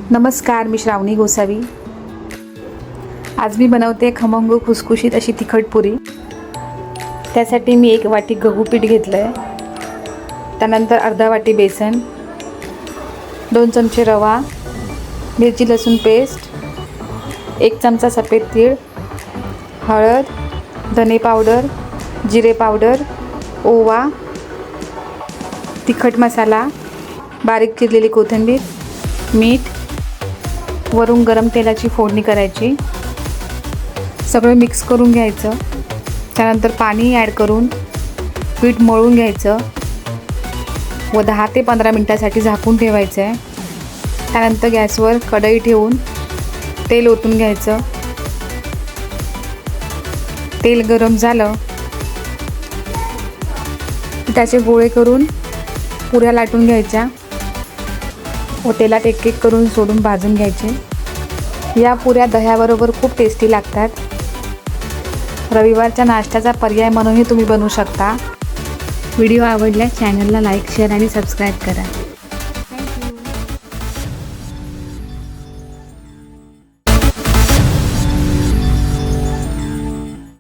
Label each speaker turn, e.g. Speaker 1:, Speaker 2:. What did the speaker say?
Speaker 1: नमस्कार, मी श्रावणी गोसावी। आज मी बनवते खमंग खुसखुशीत अशी तिखट पुरी। त्यासाठी मी 1 वाटी गहू पीठ घेतलं आहे, त्यानंतर अर्धा वाटी बेसन, 2 चमचे रवा, मिरची लसूण पेस्ट, 1 चमचा सफेद तीळ, हळद, धने पावडर, जिरे पावडर, ओवा, तिखट मसाला, बारीक चिरलेली कोथिंबीर, मीठ, वरून गरम तेलाची फोडणी करायची। सगळं मिक्स करून घ्यायचं। त्यानंतर पाणी ॲड करून पीठ मळून घ्यायचं व 10 ते 15 मिनिटांसाठी झाकून ठेवायचं आहे। त्यानंतर गॅसवर कढई ठेवून तेल ओतून घ्यायचं। तेल गरम झालं त्याचे गोळे करून पुऱ्या लाटून घ्यायच्या व तेलात एक एक करून सोडून भाजून घ्यायचे। या पुऱ्या दह्याबरोबर खूप टेस्टी लागतात। रविवारच्या नाश्त्याचा पर्याय म्हणूनही तुम्ही बनवू शकता। व्हिडिओ आवडल्यास चॅनलला लाईक, शेअर आणि सबस्क्राईब करा।